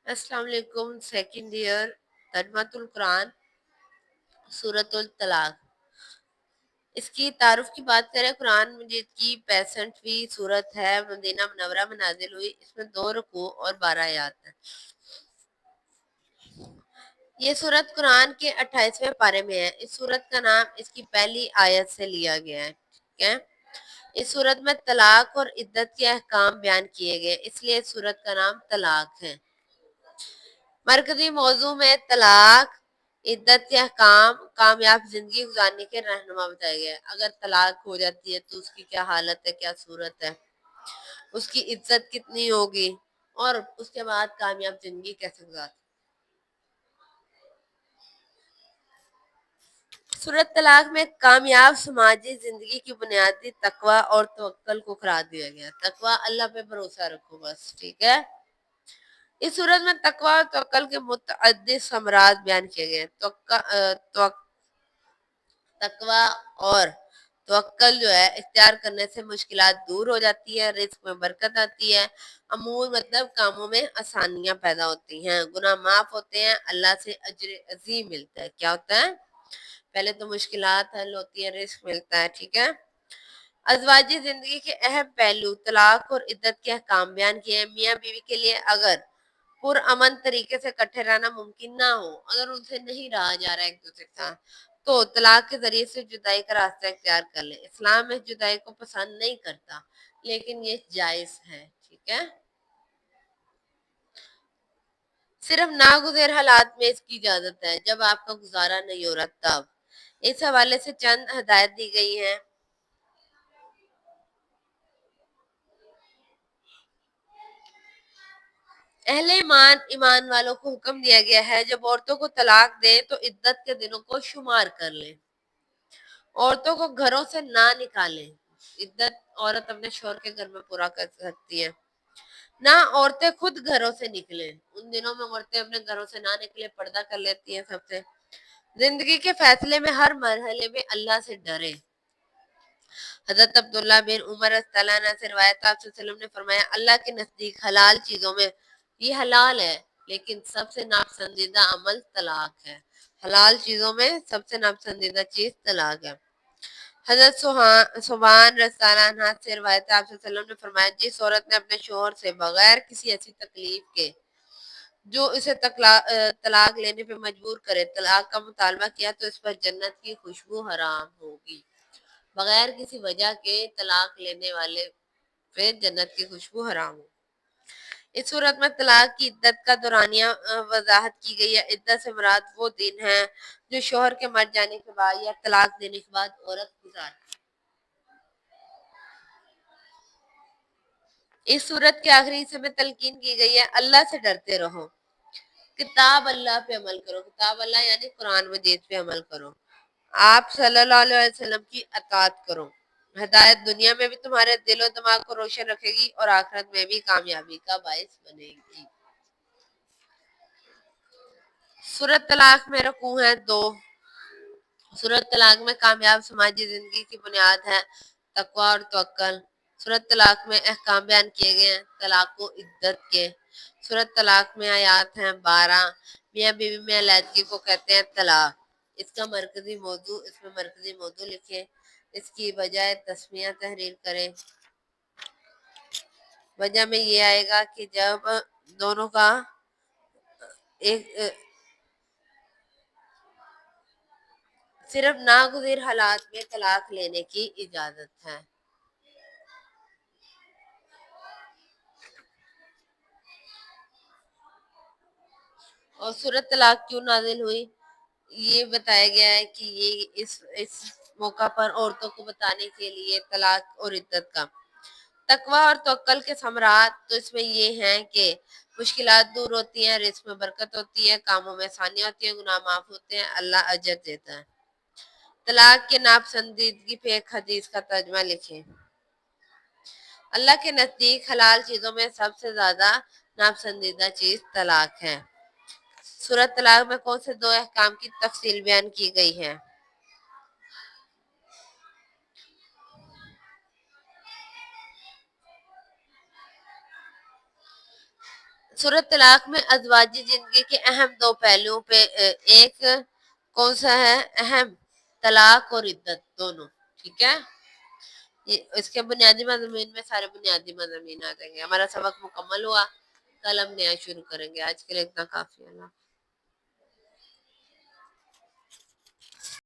अस्सलाम वालेकुम। Second year तर्जुमातुल Quran सूरतुल तलाक। इसकी तारुफ की बात करें, कुरान मजीद की 65वीं सूरत है। मदीना मुनव्वरा में नाजिल हुई। इसमें 2 रुकू और 12 आयात हैं। ये सूरत कुरान के 28वें पारे में है। इस सूरत का नाम इसकी पहली आयत से लिया गया है। ठीक है। इस सूरत में तलाक और इद्दत के अहकाम बयान किए गए, इसलिए इस सूरत का नाम तलाक है। मरकजी मौजू में तलाक, इद्दत के अहकाम, कामयाब जिंदगी गुजारने के रहनुमा बताए गए। अगर तलाक हो जाती है तो उसकी क्या हालत है, क्या सूरत है, उसकी इज्जत कितनी होगी और उसके बाद कामयाब जिंदगी कैसे गुजार। सूरत तलाक में कामयाब समाजी जिंदगी की बुनियादी तकवा और तवक्कल को करार दिया गया। तकवा, अल्लाह पे भरोसा रखो बस। ठीक है। इस सूरत में तकवा और तवक्कल के मुतअद्दिद समरात बयान किए गए। तकवा और तवक्कल जो है, इख्तियार करने से मुश्किलात दूर हो जाती है, रिस्क में बरकत आती है, अमूर मतलब कामों में आसानियां पैदा होती हैं, गुनाह माफ होते हैं, अल्लाह से अजर अजीम मिलता है। क्या होता है? पहले तो मुश्किलात हल होती है, रिस्क मिलता है। ठीक है। अज़वाजी जिंदगी के अहम पहलू तलाक और इद्दत के अहकाम बयान किए हैं। मियाँ बीवी के लिए अगर पुरअमन तरीके से इकट्ठे रहना मुमकिन ना हो, अगर उनसे नहीं रहा जा रहा है एक दूसरे के साथ, तो तलाक के जरिए से जुदाई का रास्ता इख्तियार कर ले। इस्लाम इस जुदाई को पसंद नहीं करता, लेकिन ये जायज है। ठीक है। सिर्फ नागुज़ेर हालात में इसकी इजाजत है, जब आपका गुजारा नहीं हो रहा तब। इस हवाले से चंद हदायत दी गई हैं। अहले ईमान ईमान वालों को हुक्म दिया गया है, जब औरतों को तलाक दें तो इद्दत के दिनों को शुमार कर लें। औरतों को घरों से ना निकालें। इद्दत औरत अपने शौहर के घर में पूरा कर सकती है। ना औरतें खुद घरों से निकलें। उन दिनों में औरतें अपने घरों से ना निकले, पर्दा कर लेती हैं सबसे। जिंदगी के फैसले में हर मरहले में अल्लाह से डरे। हजरत अब्दुल्ला बिन उमर रज़ियल्लाहु अन्हु से रिवायत, आप सल्लल्लाहु अलैहि वसल्लम ने फरमाया, अल्लाह के नजदीक हलाल चीजों में ये हलाल है, लेकिन सबसे नापसंदीदा अमल तलाक है। हलाल चीजों में सबसे नापसंदीदा चीज तलाक है। हजरत सुभान रज़ियल्लाहु अन्हा से रिवायत है, आप सल्लल्लाहु अलैहि वसल्लम ने फरमाया, जिस औरत ने अपने शोहर से बगैर किसी ऐसी तकलीफ के जो इसे तलाक लेने पे मजबूर करे, तलाक का मुतालबा किया, तो इस पर जन्नत की खुशबू हराम होगी। बगैर किसी वजह के तलाक लेने वाले पे जन्नत की खुशबू हराम हो। इस सूरत में तलाक की इद्दत का दौरानिया वजाहत की गई है। इद्दत से मुराद वो दिन है जो शोहर के मर जाने के बाद या तलाक देने के बाद औरत गुजार। इस सूरत के आखिरी हिस्से में तलकीन की गई है, अल्लाह से डरते रहो, किताब अल्लाह पे अमल करो। किताब अल्लाह यानी कुरान मजीद पे अमल करो। आप सल्लल्लाहु अलैहि वसल्लम की अतात करो। हिदायत दुनिया में भी तुम्हारे दिल और दिमाग को रोशन रखेगी और आखिरत में भी कामयाबी का बायस बनेगी। सूरत तलाक में रुकू है 2। सूरत तलाक में कामयाब समाजी जिंदगी की बुनियाद है तकवा और तवक्कल। सूरत तलाक में अहकाम बयान किए गए हैं तलाक को इद्दत के। सूरत तलाक में आयात हैं 12। मियाँ बीवी में अलहदगी को कहते हैं तलाक। इसका मरकजी मौजू, इसमें मरकजी मौजू लिखे, इसकी बजाय तस्मिया तहरीर करें। वजह में ये आएगा कि जब दोनों का एक सिर्फ नागुज़ीर हालात में तलाक लेने की इजाजत है। और सूरत तलाक क्यों नाजिल हुई, ये बताया गया है कि ये इस मौका पर औरतों को बताने के लिए तलाक और इद्दत का तकवा और तवक्कल के समरात तो इसमें ये हैं कि मुश्किलात दूर होती हैं, रिस्क में बरकत होती है, कामों में आसानियाँ होती हैं, गुनाह माफ होते हैं, अल्लाह अजर देता है। तलाक के नापसंदीदगी पे एक हदीस का तर्जमा लिखें। अल्लाह के नजदीक हलाल चीजों में सबसे ज्यादा नापसंदीदा चीज तलाक है। सूरत तलाक में कौन से 2 अहकाम की तफसील बयान की गई है? سورۃ طلاق میں ازواجی زندگی کے اہم دو پہلوؤں پہ ایک کون سا ہے اہم؟ طلاق اور عدت دونوں. ٹھیک ہے، اس کے بنیادی مضامین میں سارے بنیادی مضامین آ جائیں گے. ہمارا سبق مکمل ہوا، کل ہم نیا شروع کریں گے. آج کے لیے اتنا کافی ہے.